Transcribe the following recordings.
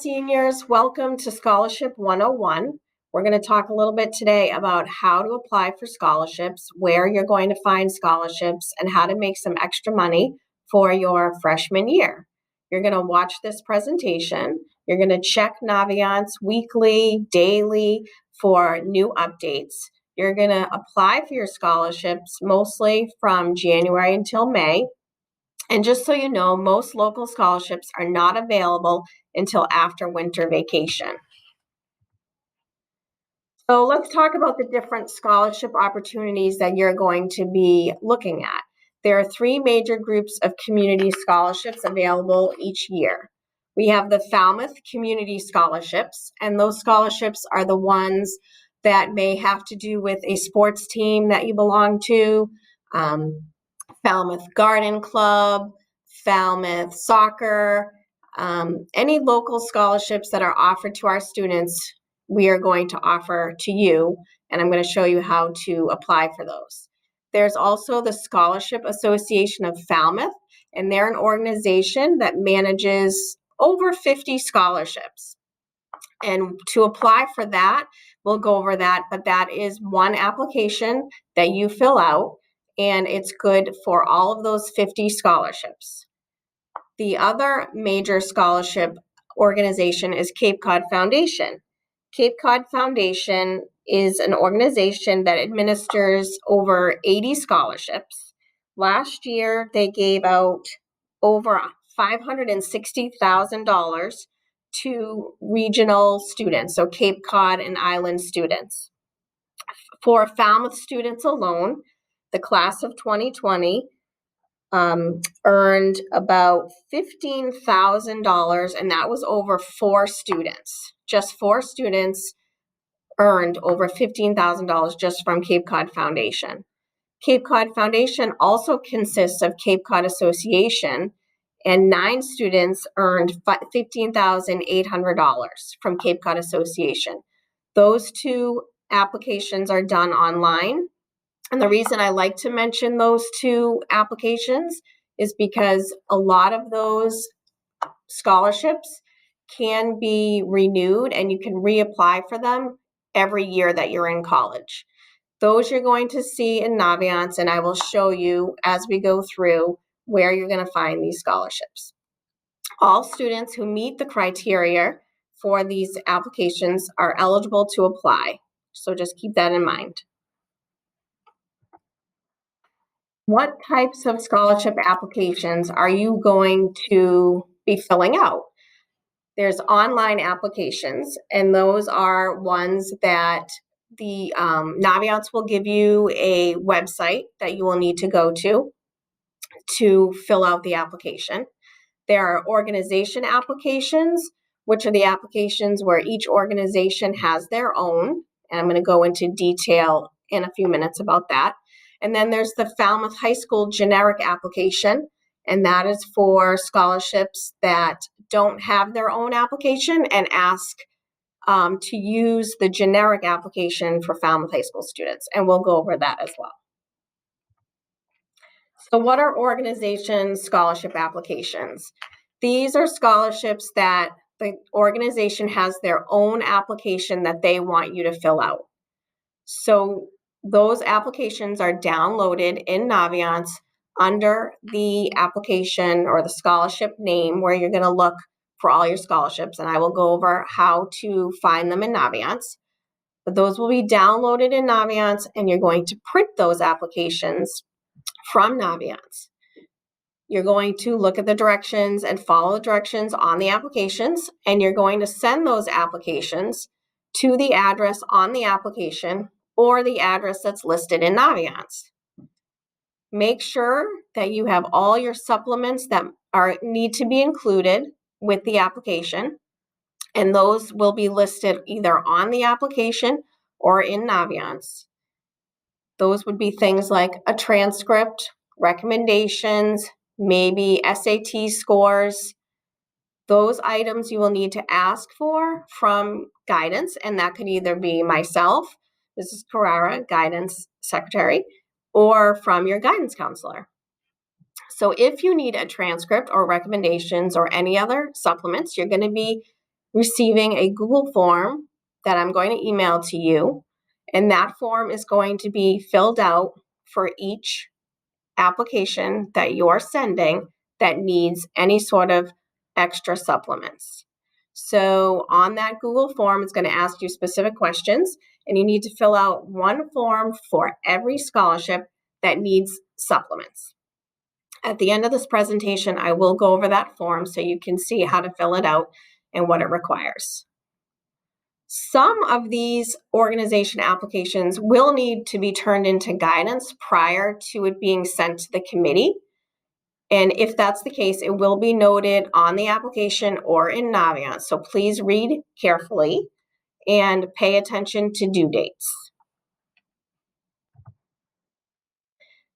seniors, welcome to Scholarship 101. We're going to talk a little bit today about how to apply for scholarships, where you're going to find scholarships, and how to make some extra money for your freshman year. You're going to watch this presentation. You're going to check Naviance weekly, daily for new updates. You're going to apply for your scholarships mostly from January until May. And just so you know, most local scholarships are not available until after winter vacation. So let's talk about the different scholarship opportunities that you're going to be looking at. There are three major groups of community scholarships available each year. We have the Falmouth Community Scholarships, and those scholarships are the ones that may have to do with a sports team that you belong to, Falmouth Garden Club, Falmouth Soccer, any local scholarships that are offered to our students, we are going to offer to you, and I'm going to show you how to apply for those. There's also the Scholarship Association of Falmouth, and they're an organization that manages over 50 scholarships. And to apply for that, we'll go over that, but that is one application that you fill out, and it's good for all of those 50 scholarships. The other major scholarship organization is Cape Cod Foundation. Cape Cod Foundation is an organization that administers over 80 scholarships. Last year, they gave out over $560,000 to regional students, so Cape Cod and Island students. For Falmouth students alone, the class of 2020 earned about $15,000, and that was over 4 students. Just 4 students earned over $15,000 just from Cape Cod Foundation. Cape Cod Foundation also consists of Cape Cod Association, and 9 students earned $15,800 from Cape Cod Association. Those 2 applications are done online. And the reason I like to mention those 2 applications is because a lot of those scholarships can be renewed and you can reapply for them every year that you're in college. Those you're going to see in Naviance, and I will show you as we go through where you're going to find these scholarships. All students who meet the criteria for these applications are eligible to apply. So just keep that in mind. What types of scholarship applications are you going to be filling out? There's online applications, and those are ones that the Naviance will give you a website that you will need to go to fill out the application. There are organization applications, which are the applications where each organization has their own, and I'm going to go into detail in a few minutes about that. And then there's the Falmouth High School generic application, and that is for scholarships that don't have their own application and ask to use the generic application for Falmouth High School students, and we'll go over that as well. So what are organization scholarship applications? These are scholarships that the organization has their own application that they want you to fill out. So those applications are downloaded in Naviance under the application or the scholarship name where you're going to look for all your scholarships, and I will go over how to find them in Naviance. But those will be downloaded in Naviance, and you're going to print those applications from Naviance. You're going to look at the directions and follow the directions on the applications, and you're going to send those applications to the address on the application or the address that's listed in Naviance. Make sure that you have all your supplements that need to be included with the application, and those will be listed either on the application or in Naviance. Those would be things like a transcript, recommendations, maybe SAT scores. Those items you will need to ask for from guidance, and that could either be myself, Mrs. Carrara, guidance secretary, or from your guidance counselor. So if you need a transcript or recommendations or any other supplements, you're going to be receiving a Google form that I'm going to email to you, and that form is going to be filled out for each application that you're sending that needs any sort of extra supplements. So on that Google form, it's going to ask you specific questions, and you need to fill out one form for every scholarship that needs supplements. At the end of this presentation, I will go over that form so you can see how to fill it out and what it requires. Some of these organization applications will need to be turned into guidance prior to it being sent to the committee. And if that's the case, it will be noted on the application or in Naviance. So please read carefully and pay attention to due dates.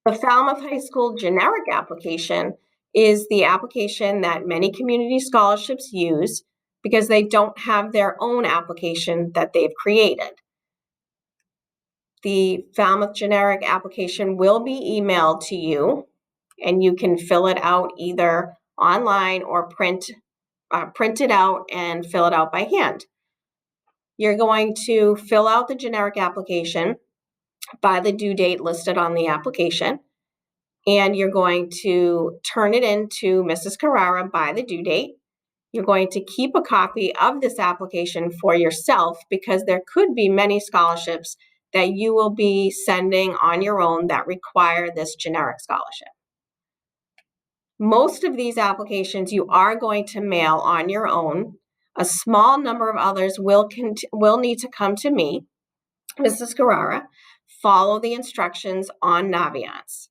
The Falmouth High School generic application is the application that many community scholarships use because they don't have their own application that they've created. The Falmouth generic application will be emailed to you, and you can fill it out either online or print it out and fill it out by hand. You're going to fill out the generic application by the due date listed on the application, and you're going to turn it in to Mrs. Carrara by the due date. You're going to keep a copy of this application for yourself because there could be many scholarships that you will be sending on your own that require this generic scholarship. Most of these applications you are going to mail on your own. A small number of others will need to come to me, Mrs. Carrara. Follow the instructions on Naviance.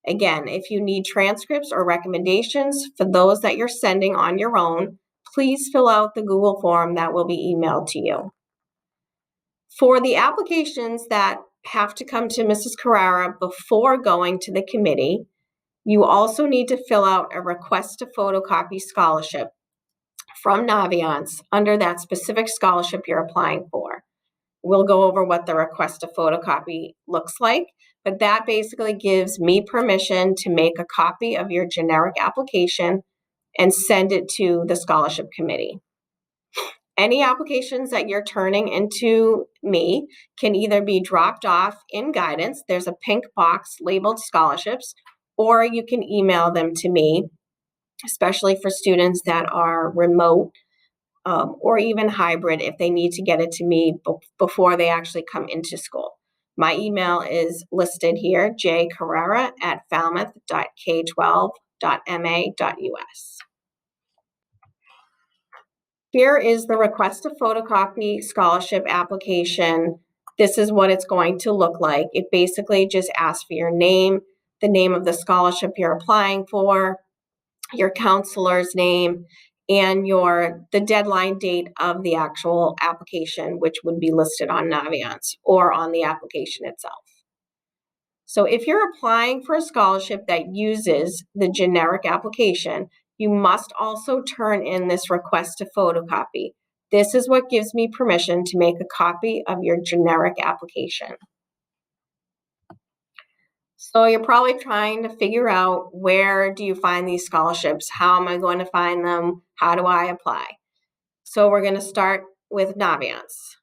Again, if you need transcripts or recommendations for those that you're sending on your own, please fill out the Google form that will be emailed to you. For the applications that have to come to Mrs. Carrara before going to the committee, you also need to fill out a request to photocopy scholarship from Naviance under that specific scholarship you're applying for. We'll go over what the request to photocopy looks like, but that basically gives me permission to make a copy of your generic application and send it to the scholarship committee. Any applications that you're turning into me can either be dropped off in guidance. There's a pink box labeled scholarships, or you can email them to me, especially for students that are remote or even hybrid if they need to get it to me before they actually come into school. My email is listed here, jcarrara@falmouth.k12.ma.us. Here is the request to photocopy scholarship application. This is what it's going to look like. It basically just asks for your name, the name of the scholarship you're applying for, your counselor's name, and the deadline date of the actual application, which would be listed on Naviance or on the application itself. So if you're applying for a scholarship that uses the generic application, you must also turn in this request to photocopy. This is what gives me permission to make a copy of your generic application. So you're probably trying to figure out, where do you find these scholarships? How am I going to find them? How do I apply? So we're going to start with Naviance.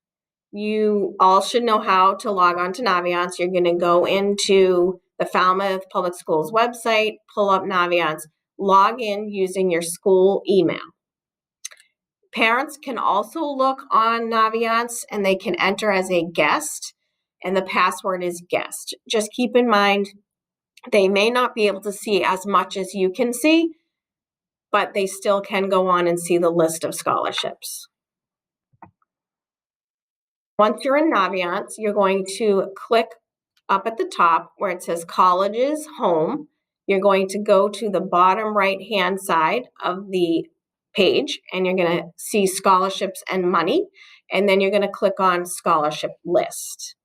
You all should know how to log on to Naviance. You're going to go into the Falmouth Public Schools website, pull up Naviance, log in using your school email. Parents can also look on Naviance and they can enter as a guest, and the password is guest. Just keep in mind, they may not be able to see as much as you can see, but they still can go on and see the list of scholarships. Once you're in Naviance, you're going to click up at the top where it says Colleges Home. You're going to go to the bottom right-hand side of the page, and you're going to see Scholarships and Money, and then you're going to click on Scholarship List.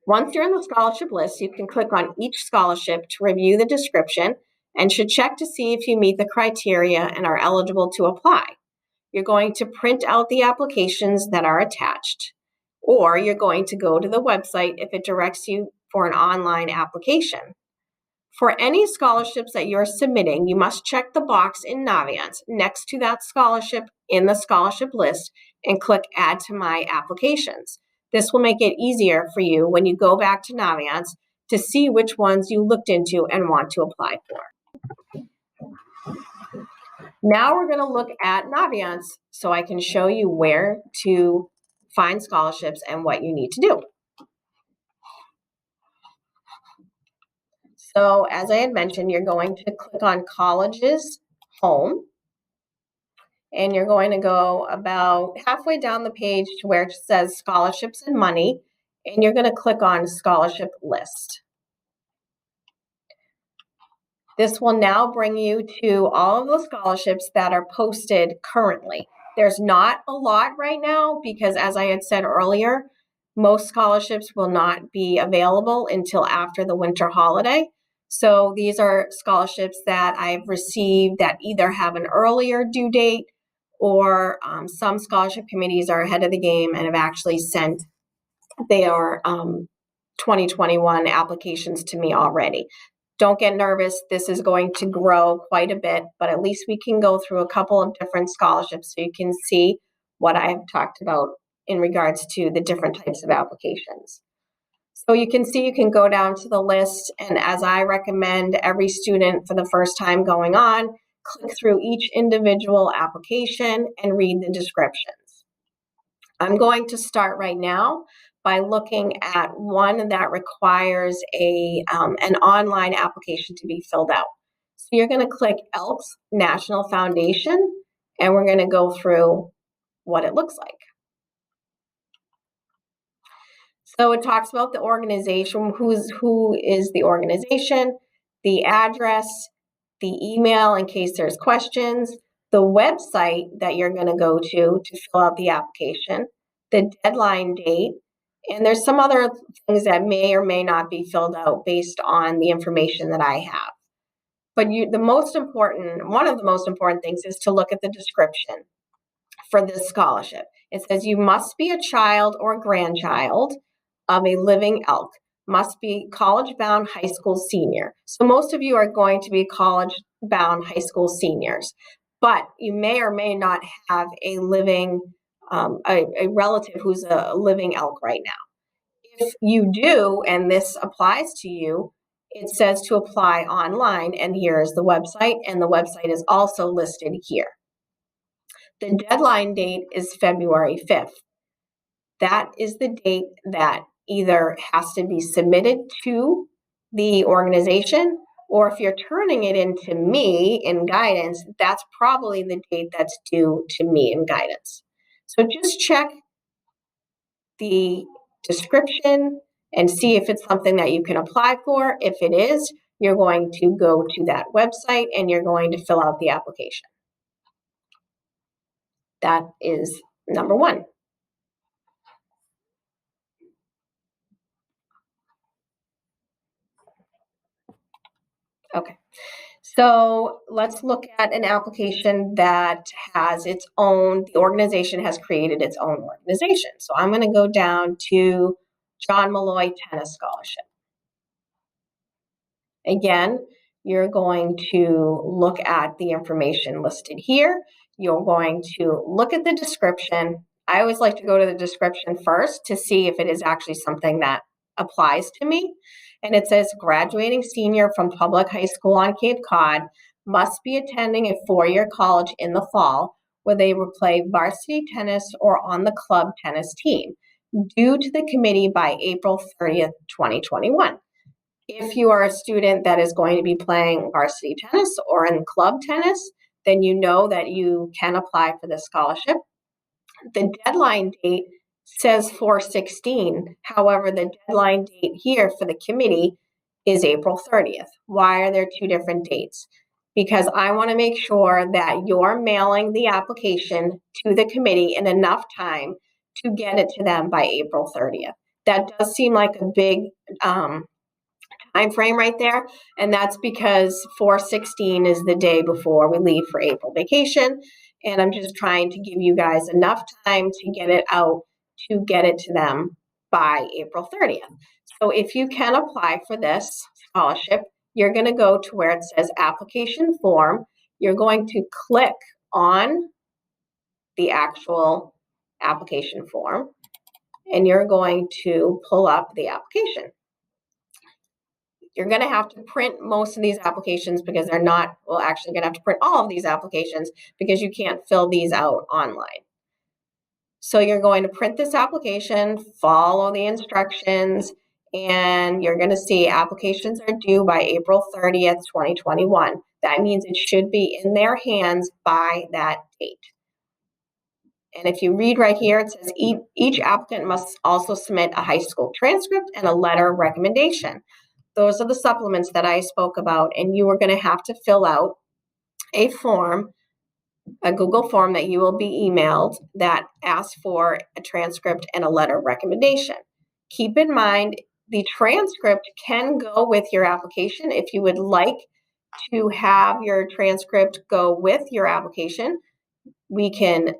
Once you're in the scholarship list, you can click on each scholarship to review the description and should check to see if you meet the criteria and are eligible to apply. You're going to print out the applications that are attached, or you're going to go to the website if it directs you for an online application. For any scholarships that you're submitting, you must check the box in Naviance next to that scholarship in the scholarship list and click Add to My Applications. This will make it easier for you when you go back to Naviance to see which ones you looked into and want to apply for. Now we're going to look at Naviance so I can show you where to find scholarships and what you need to do. So as I had mentioned, you're going to click on Colleges Home, and you're going to go about halfway down the page to where it says Scholarships and Money, and you're going to click on Scholarship List. This will now bring you to all of the scholarships that are posted currently. There's not a lot right now because, as I had said earlier, most scholarships will not be available until after the winter holiday. So these are scholarships that I've received that either have an earlier due date or some scholarship committees are ahead of the game and have actually sent their 2021 applications to me already. Don't get nervous. This is going to grow quite a bit, but at least we can go through a couple of different scholarships so you can see what I have talked about in regards to the different types of applications. So you can see, you can go down to the list, and as I recommend every student for the first time going on, click through each individual application and read the descriptions. I'm going to start right now by looking at one that requires an online application to be filled out. So you're going to click Elks National Foundation, and we're going to go through what it looks like. So it talks about the organization, who is the organization, the address, the email in case there's questions, the website that you're going to go to fill out the application, the deadline date, and there's some other things that may or may not be filled out based on the information that I have. But one of the most important things is to look at the description for this scholarship. It says you must be a child or grandchild of a living elk, must be college-bound high school senior. So most of you are going to be college-bound high school seniors, but you may or may not have a living, a relative who's a living elk right now. If you do, and this applies to you, it says to apply online, and here is the website, and the website is also listed here. The deadline date is February 5th. That is the date that either has to be submitted to the organization, or if you're turning it into me in guidance, that's probably the date that's due to me in guidance. So just check the description and see if it's something that you can apply for. If it is, you're going to go to that website and you're going to fill out the application. That is number one. Okay, so let's look at an application that has its own, the organization has created its own organization. So I'm going to go down to John Malloy Tennis Scholarship. Again, you're going to look at the information listed here. You're going to look at the description. I always like to go to the description first to see if it is actually something that applies to me. And it says graduating senior from public high school on Cape Cod must be attending a four-year college in the fall where they will play varsity tennis or on the club tennis team due to the committee by April 30th, 2021. If you are a student that is going to be playing varsity tennis or in club tennis, then you know that you can apply for this scholarship. The deadline date says 4/16. However, the deadline date here for the committee is April 30th. Why are there two different dates? Because I want to make sure that you're mailing the application to the committee in enough time to get it to them by April 30th. That does seem like a big time frame right there, and that's because 4/16 is the day before we leave for April vacation, and I'm just trying to give you guys enough time to get it out to get it to them by April 30th. So if you can apply for this scholarship, you're going to go to where it says application form. You're going to click on the actual application form, and you're going to pull up the application. You're going to have to print most of these applications because they're not, well, actually going to have to print all of these applications because you can't fill these out online. So you're going to print this application, follow the instructions, and you're going to see applications are due by April 30th, 2021. That means it should be in their hands by that date. And if you read right here, it says each applicant must also submit a high school transcript and a letter of recommendation. Those are the supplements that I spoke about, and you are going to have to fill out a form, a Google form that you will be emailed that asks for a transcript and a letter of recommendation. Keep in mind, the transcript can go with your application. If you would like to have your transcript go with your application, we can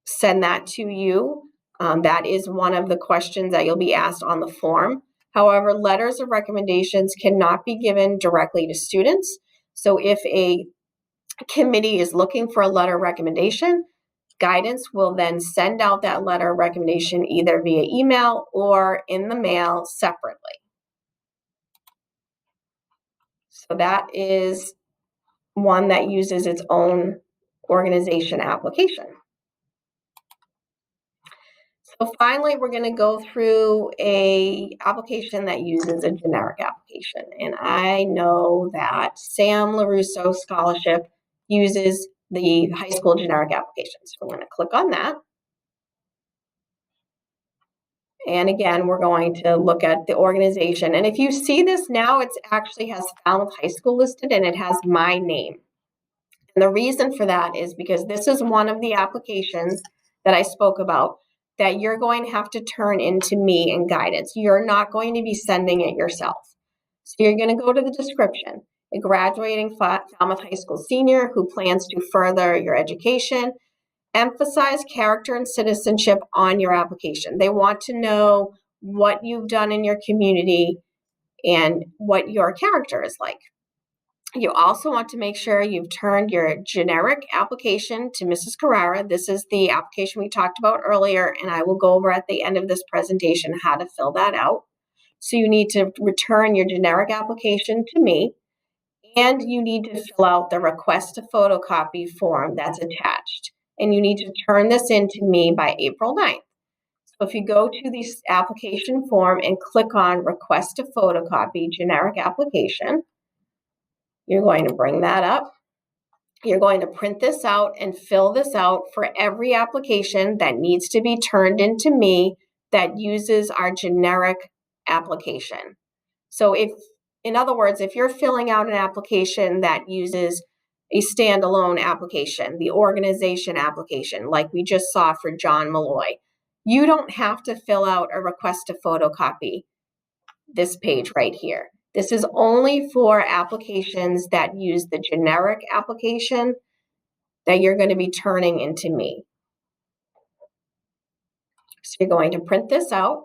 send that to you. That is one of the questions that you'll be asked on the form. However, letters of recommendations cannot be given directly to students. So if a committee is looking for a letter of recommendation, guidance will then send out that letter of recommendation either via email or in the mail separately. So that is one that uses its own organization application. So finally, we're going to go through a application that uses a generic application. And I know that Sam LaRusso Scholarship uses the high school generic application. So we're going to click on that. And again, we're going to look at the organization. And if you see this now, it actually has Falmouth High School listed and it has my name. And the reason for that is because this is one of the applications that I spoke about that you're going to have to turn into me in guidance. You're not going to be sending it yourself. So you're going to go to the description. A graduating Falmouth High School senior who plans to further your education. Emphasize character and citizenship on your application. They want to know what you've done in your community and what your character is like. You also want to make sure you've turned your generic application to Mrs. Carrara. This is the application we talked about earlier, and I will go over at the end of this presentation how to fill that out. So you need to return your generic application to me, and you need to fill out the request a photocopy form that's attached. And you need to turn this in to me by April 9th. So if you go to this application form and click on request a photocopy generic application, you're going to bring that up. You're going to print this out and fill this out for every application that needs to be turned into me that uses our generic application. So in other words, if you're filling out an application that uses a standalone application, the organization application, like we just saw for John Malloy, you don't have to fill out a request to photocopy this page right here. This is only for applications that use the generic application that you're going to be turning into me. So you're going to print this out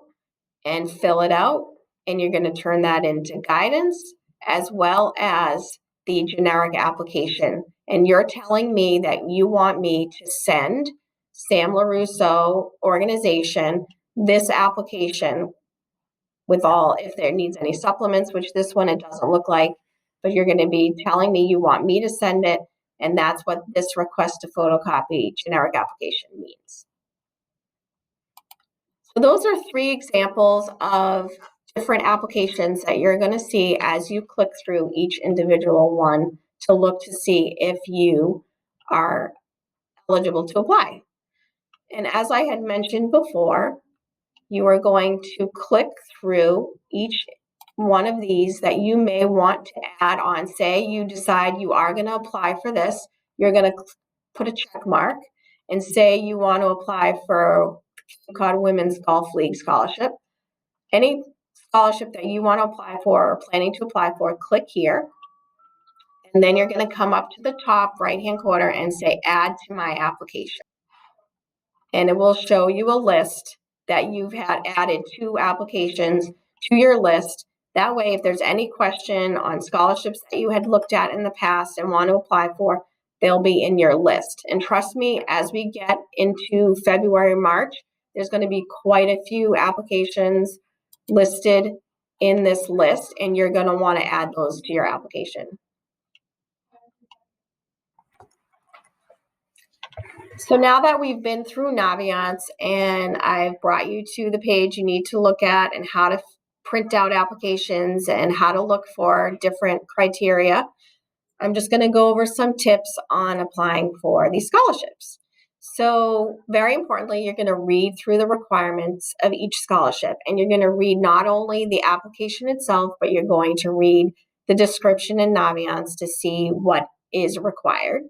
and fill it out, and you're going to turn that into guidance as well as the generic application. And you're telling me that you want me to send Sam LaRusso organization this application with all, if there needs any supplements, which this one it doesn't look like, but you're going to be telling me you want me to send it, and that's what this request to photocopy generic application means. So those are 3 examples of different applications that you're going to see as you click through each individual one to look to see if you are eligible to apply. And as I had mentioned before, you are going to click through each one of these that you may want to add on. Say you decide you are going to apply for this, you're going to put a check mark and say you want to apply for Cape Cod Women's Golf League scholarship. Any scholarship that you want to apply for or planning to apply for, click here. And then you're going to come up to the top right-hand corner and say add to my application. And it will show you a list that you've had added 2 applications to your list That way, if there's any question on scholarships that you had looked at in the past and want to apply for, they'll be in your list. And trust me, as we get into February, March, there's going to be quite a few applications listed in this list, and you're going to want to add those to your application. So now that we've been through Naviance and I've brought you to the page you need to look at and how to print out applications and how to look for different criteria, I'm just going to go over some tips on applying for these scholarships. So very importantly, you're going to read through the requirements of each scholarship, and you're going to read not only the application itself, but you're going to read the description in Naviance to see what is required.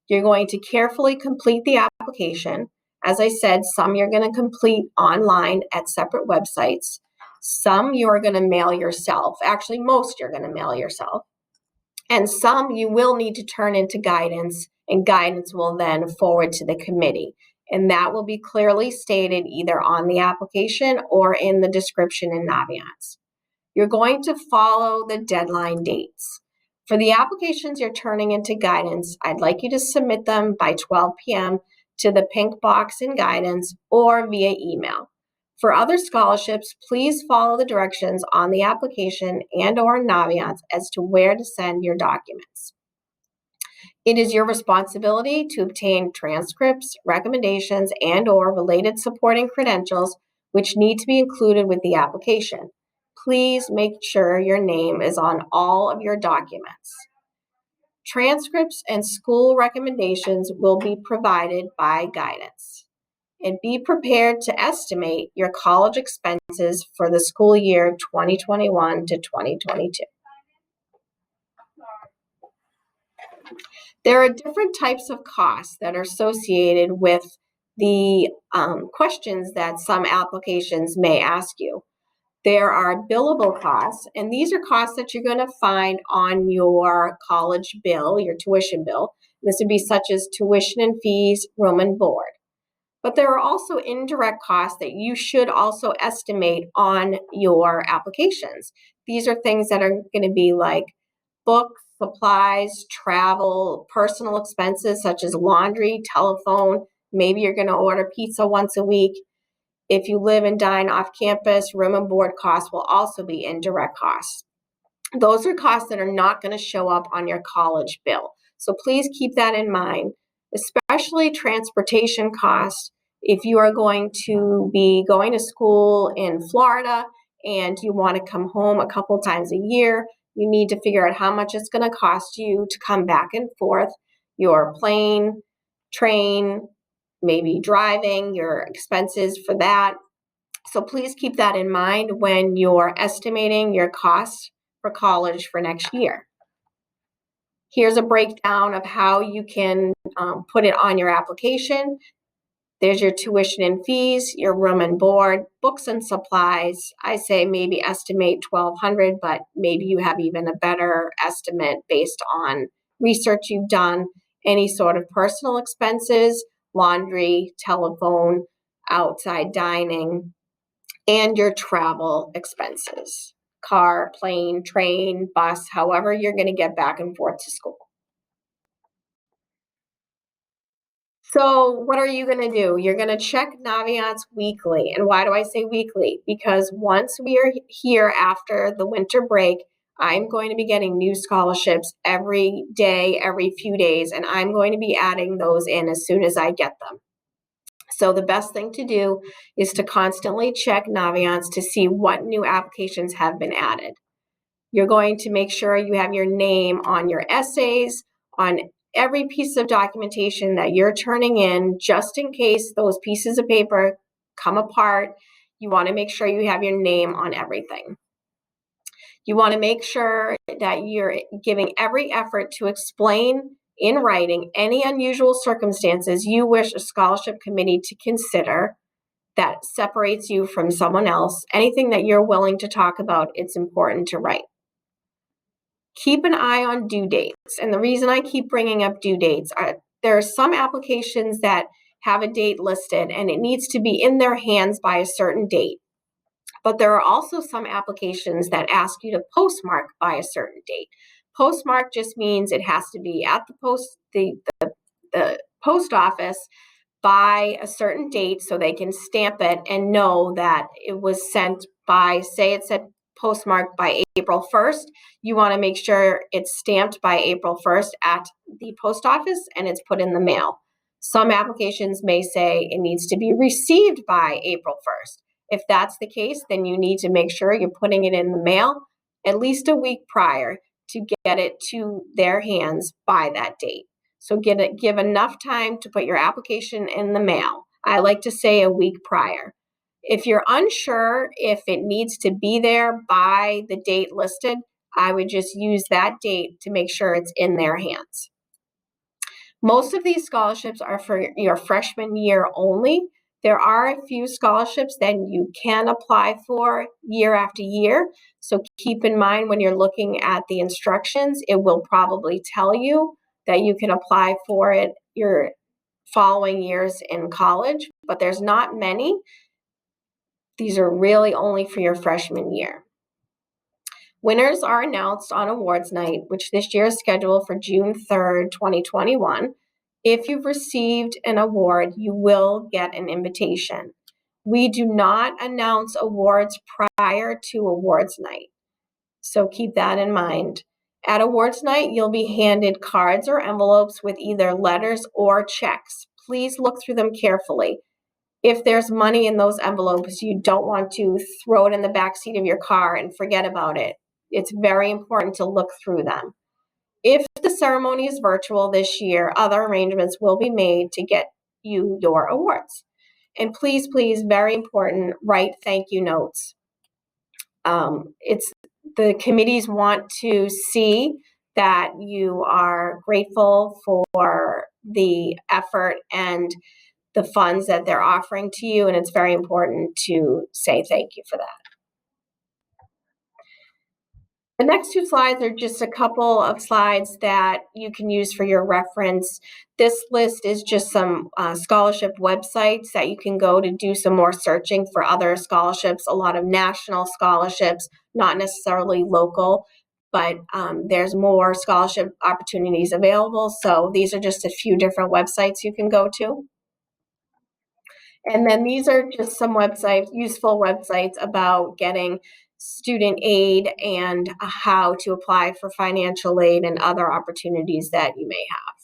You're going to carefully complete the application. As I said, some you're going to complete online at separate websites. Some you're going to mail yourself. Actually, most you're going to mail yourself. And some you will need to turn into guidance, and guidance will then forward to the committee. And that will be clearly stated either on the application or in the description in Naviance. You're going to follow the deadline dates. For the applications you're turning into guidance, I'd like you to submit them by 12 p.m. to the pink box in guidance or via email. For other scholarships, please follow the directions on the application and/or Naviance as to where to send your documents. It is your responsibility to obtain transcripts, recommendations, and/or related supporting credentials which need to be included with the application. Please make sure your name is on all of your documents. Transcripts and school recommendations will be provided by guidance. And be prepared to estimate your college expenses for the school year 2021 to 2022. There are different types of costs that are associated with the questions that some applications may ask you. There are billable costs, and these are costs that you're going to find on your college bill, your tuition bill. This would be such as tuition and fees, room and board. But there are also indirect costs that you should also estimate on your applications. These are things that are going to be like books, supplies, travel, personal expenses such as laundry, telephone. Maybe you're going to order pizza once a week. If you live and dine off campus, room and board costs will also be indirect costs. Those are costs that are not going to show up on your college bill. So please keep that in mind, especially transportation costs. If you are going to be going to school in Florida and you want to come home a couple times a year, you need to figure out how much it's going to cost you to come back and forth. Your plane, train, maybe driving, your expenses for that. So please keep that in mind when you're estimating your costs for college for next year. Here's a breakdown of how you can put it on your application. There's your tuition and fees, your room and board, books and supplies. I say maybe estimate $1,200, but maybe you have even a better estimate based on research you've done. Any sort of personal expenses, laundry, telephone, outside dining, and your travel expenses. Car, plane, train, bus, however you're going to get back and forth to school. So what are you going to do? You're going to check Naviance weekly. And why do I say weekly? Because once we are here after the winter break, I'm going to be getting new scholarships every day, every few days, and I'm going to be adding those in as soon as I get them. So the best thing to do is to constantly check Naviance to see what new applications have been added. You're going to make sure you have your name on your essays, on every piece of documentation that you're turning in, just in case those pieces of paper come apart. You want to make sure you have your name on everything. You want to make sure that you're giving every effort to explain in writing any unusual circumstances you wish a scholarship committee to consider that separates you from someone else. Anything that you're willing to talk about, it's important to write. Keep an eye on due dates. And the reason I keep bringing up due dates are there are some applications that have a date listed and it needs to be in their hands by a certain date. But there are also some applications that ask you to postmark by a certain date. Postmark just means it has to be at the post office by a certain date so they can stamp it and know that it was sent by, say it said postmarked by April 1st. You want to make sure it's stamped by April 1st at the post office and it's put in the mail. Some applications may say it needs to be received by April 1st. If that's the case, then you need to make sure you're putting it in the mail at least a week prior to get it to their hands by that date. So give enough time to put your application in the mail. I like to say a week prior. If you're unsure if it needs to be there by the date listed, I would just use that date to make sure it's in their hands. Most of these scholarships are for your freshman year only. There are a few scholarships that you can apply for year after year. So keep in mind when you're looking at the instructions, it will probably tell you that you can apply for it your following years in college, but there's not many. These are really only for your freshman year. Winners are announced on awards night, which this year is scheduled for June 3rd, 2021. If you've received an award, you will get an invitation. We do not announce awards prior to awards night, so keep that in mind. At awards night, you'll be handed cards or envelopes with either letters or checks. Please look through them carefully. If there's money in those envelopes, you don't want to throw it in the back seat of your car and forget about it. It's very important to look through them. If the ceremony is virtual this year, other arrangements will be made to get you your awards. And please, very important, write thank you notes. The committees want to see that you are grateful for the effort and the funds that they're offering to you, and it's very important to say thank you for that. The next two slides are just a couple of slides that you can use for your reference. This list is just some scholarship websites that you can go to do some more searching for other scholarships, a lot of national scholarships, not necessarily local, but there's more scholarship opportunities available. So these are just a few different websites you can go to. And then these are just some websites, useful websites about getting student aid and how to apply for financial aid and other opportunities that you may have.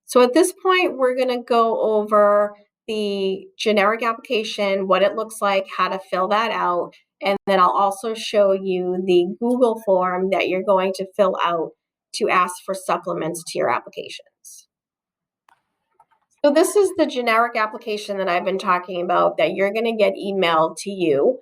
So at this point, we're going to go over the generic application, what it looks like, how to fill that out, and then I'll also show you the Google form that you're going to fill out to ask for supplements to your applications. So this is the generic application that I've been talking about that you're going to get emailed to you.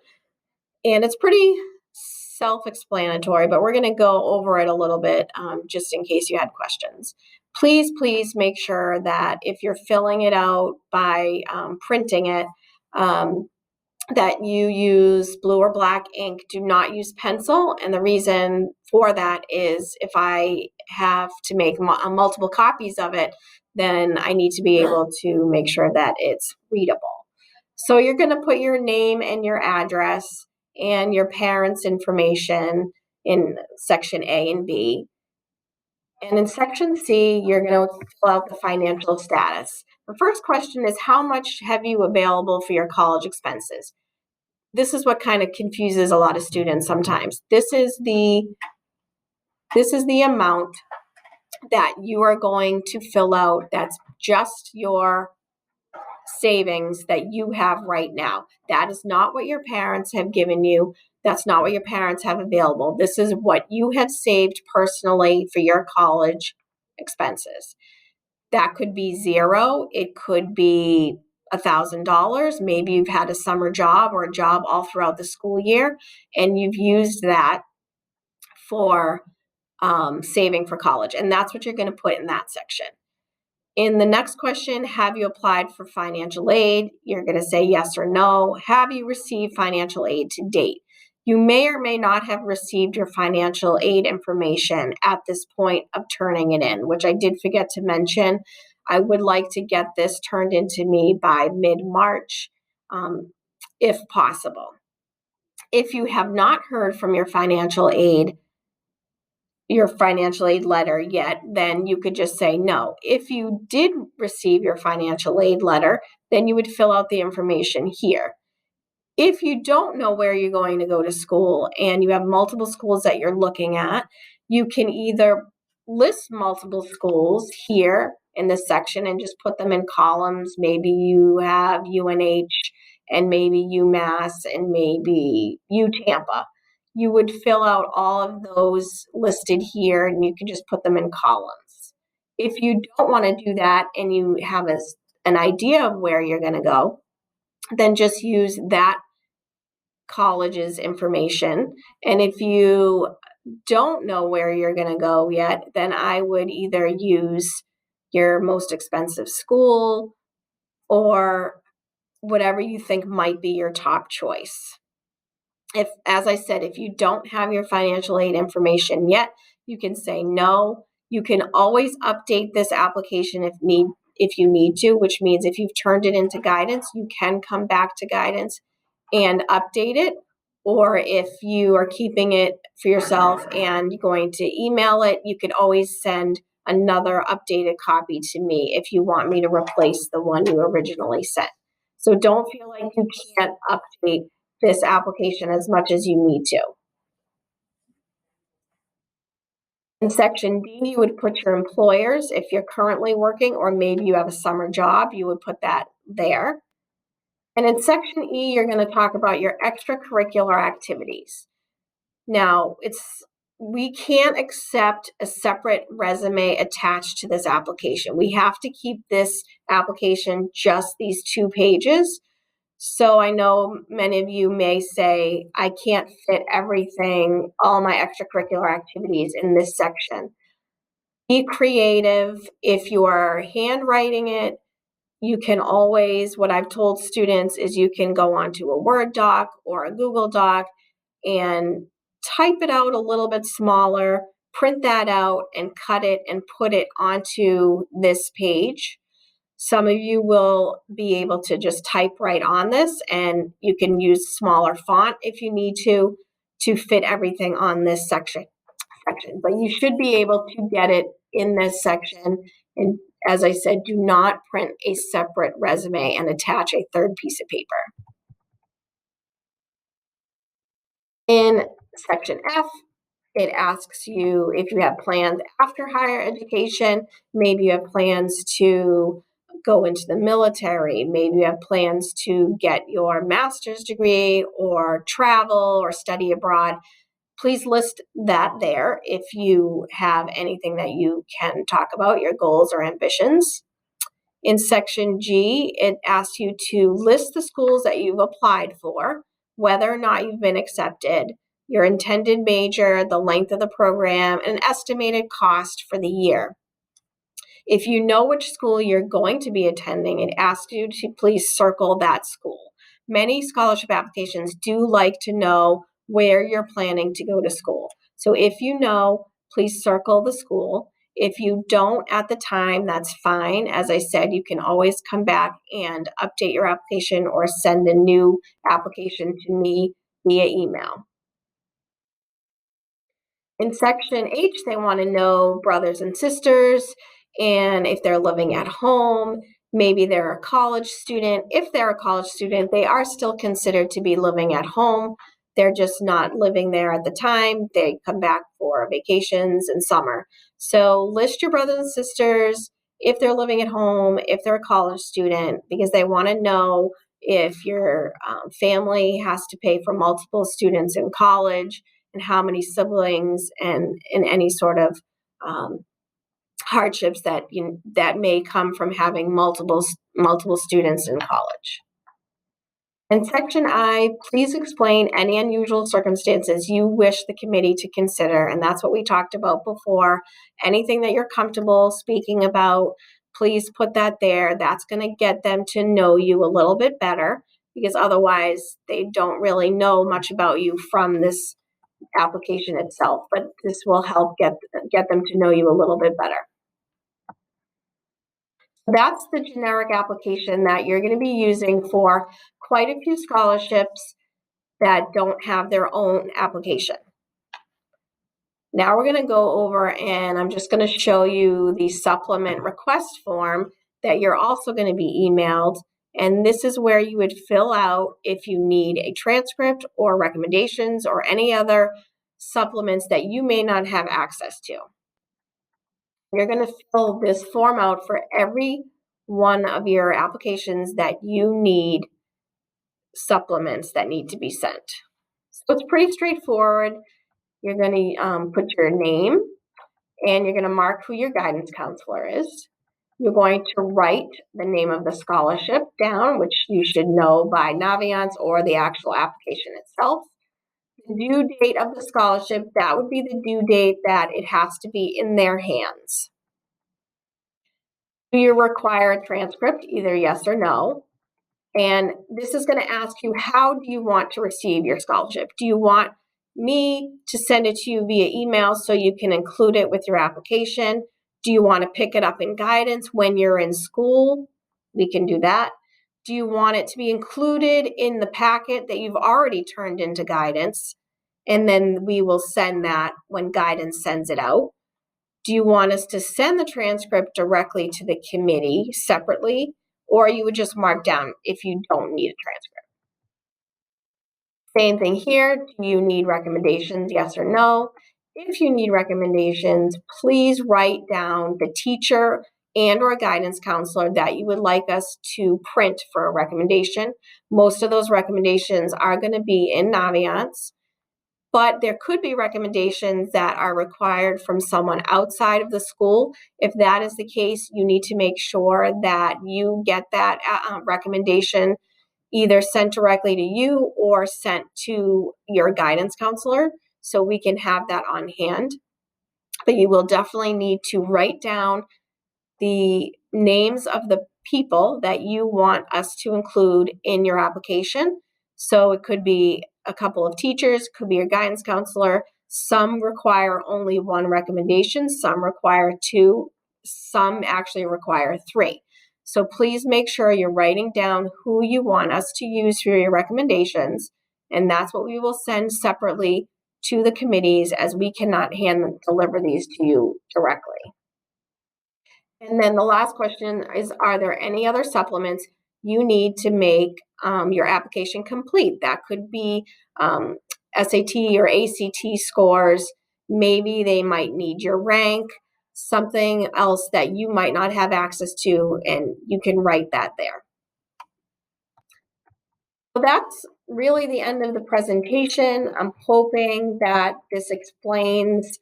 And it's pretty self-explanatory, but we're going to go over it a little bit just in case you had questions. Please make sure that if you're filling it out by printing it, that you use blue or black ink. Do not use pencil. And the reason for that is if I have to make multiple copies of it, then I need to be able to make sure that it's readable. So you're going to put your name and your address and your parents' information in section A and B. And in section C, you're going to fill out the financial status. The first question is, how much have you available for your college expenses? This is what kind of confuses a lot of students sometimes. This is the amount that you are going to fill out. That's just your savings that you have right now. That is not what your parents have given you. That's not what your parents have available. This is what you have saved personally for your college expenses. That could be zero. It could be $1,000. Maybe you've had a summer job or a job all throughout the school year, and you've used that for saving for college. And that's what you're going to put in that section. In the next question, have you applied for financial aid? You're going to say yes or no. Have you received financial aid to date? You may or may not have received your financial aid information at this point of turning it in, which I did forget to mention. I would like to get this turned into me by mid-March, if possible. If you have not heard from your financial aid letter yet, then you could just say no. If you did receive your financial aid letter, then you would fill out the information here. If you don't know where you're going to go to school and you have multiple schools that you're looking at, you can either list multiple schools here in this section and just put them in columns. Maybe you have UNH and maybe UMass and maybe UTampa. You would fill out all of those listed here and you can just put them in columns. If you don't want to do that and you have an idea of where you're going to go, then just use that college's information. And if you don't know where you're going to go yet, then I would either use your most expensive school or whatever you think might be your top choice. If, as I said, if you don't have your financial aid information yet, you can say no. You can always update this application if you need to, which means if you've turned it into guidance, you can come back to guidance and update it. Or if you are keeping it for yourself and going to email it, you can always send another updated copy to me if you want me to replace the one you originally sent. So don't feel like you can't update this application as much as you need to. In section D, you would put your employers. If you're currently working or maybe you have a summer job, you would put that there. And in section E, you're going to talk about your extracurricular activities. Now, we can't accept a separate resume attached to this application. We have to keep this application just these 2 pages. So I know many of you may say, I can't fit everything, all my extracurricular activities in this section. Be creative. If you are handwriting it, you can always, what I've told students is you can go onto a Word doc or a Google Doc and type it out a little bit smaller, print that out and cut it and put it onto this page. Some of you will be able to just type right on this, and you can use smaller font if you need to fit everything on this section. But you should be able to get it in this section. And as I said, do not print a separate resume and attach a third piece of paper. In section F, it asks you if you have plans after higher education. Maybe you have plans to go into the military. Maybe you have plans to get your master's degree or travel or study abroad. Please list that there if you have anything that you can talk about, your goals or ambitions. In section G, it asks you to list the schools that you've applied for, whether or not you've been accepted, your intended major, the length of the program, and an estimated cost for the year. If you know which school you're going to be attending, it asks you to please circle that school. Many scholarship applications do like to know where you're planning to go to school. So if you know, please circle the school. If you don't at the time, that's fine. As I said, you can always come back and update your application or send a new application to me via email. In section H, they want to know brothers and sisters and if they're living at home. Maybe they're a college student. If they're a college student, they are still considered to be living at home. They're just not living there at the time. They come back for vacations and summer. So list your brothers and sisters if they're living at home, if they're a college student, because they want to know if your family has to pay for multiple students in college and how many siblings and any sort of hardships that may come from having multiple students in college. In section I, please explain any unusual circumstances you wish the committee to consider, and that's what we talked about before. Anything that you're comfortable speaking about, please put that there. That's going to get them to know you a little bit better, because otherwise they don't really know much about you from this application itself, but this will help get them to know you a little bit better. That's the generic application that you're going to be using for quite a few scholarships. that don't have their own application. Now we're going to go over and I'm just going to show you the supplement request form that you're also going to be emailed. And this is where you would fill out if you need a transcript or recommendations or any other supplements that you may not have access to. You're going to fill this form out for every one of your applications that you need supplements that need to be sent. So it's pretty straightforward. You're going to put your name and you're going to mark who your guidance counselor is. You're going to write the name of the scholarship down, which you should know by Naviance or the actual application itself. The due date of the scholarship, that would be the due date that it has to be in their hands. Do you require a transcript? Either yes or no. And this is going to ask you, how do you want to receive your scholarship? Do you want me to send it to you via email so you can include it with your application? Do you want to pick it up in guidance when you're in school? We can do that. Do you want it to be included in the packet that you've already turned into guidance? And then we will send that when guidance sends it out. Do you want us to send the transcript directly to the committee separately, or you would just mark down if you don't need a transcript? Same thing here. Do you need recommendations? Yes or no? If you need recommendations, please write down the teacher and or guidance counselor that you would like us to print for a recommendation. Most of those recommendations are going to be in Naviance. But there could be recommendations that are required from someone outside of the school. If that is the case, you need to make sure that you get that recommendation either sent directly to you or sent to your guidance counselor so we can have that on hand. But you will definitely need to write down the names of the people that you want us to include in your application. So it could be a couple of teachers, could be your guidance counselor. Some require only one recommendation, some require two, some actually require three. So please make sure you're writing down who you want us to use for your recommendations, and that's what we will send separately to the committees, as we cannot deliver these to you directly. And then the last question is, are there any other supplements you need to make your application complete? That could be SAT or ACT scores. Maybe they might need your rank, something else that you might not have access to, and you can write that there. So that's really the end of the presentation. I'm hoping that this explains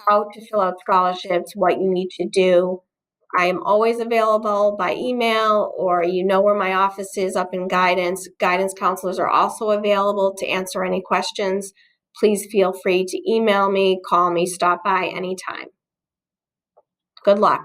how to fill out scholarships, what you need to do. I am always available by email, or you know where my office is up in guidance. Guidance counselors are also available to answer any questions. Please feel free to email me, call me, stop by anytime. Good luck.